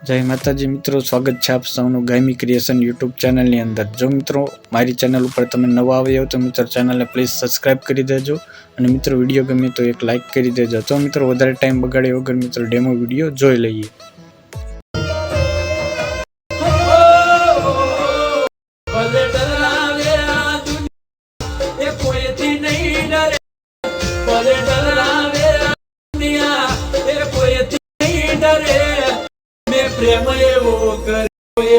जय माताजी मित्रों, स्वागत है आप सबनु गायमी क्रिएशन यूट्यूब चैनल ની અંદર। जो मित्रों मारी चैनल पर તમે નવા આવ્યા हो तो मित्रों चैनल ने प्लीज सब्सक्राइब કરી દેજો અને मित्रों वीडियो गमे तो एक लाइक કરી દેજો। तो मित्रों વધારે ટાઈમ બગાડ્યા વગર मित्रों डेमो वीडियो જોઈ લઈએ। प्रेम एवो करे